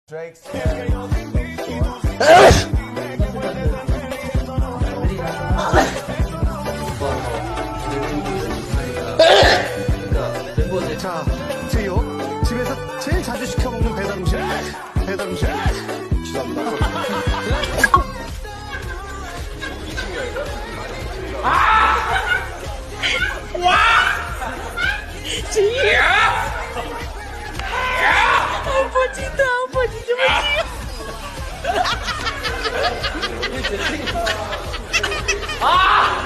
Drake's 자, 제요. 집에서 제일 자주 시켜 먹는 배달 음식. 배달 음식. 아!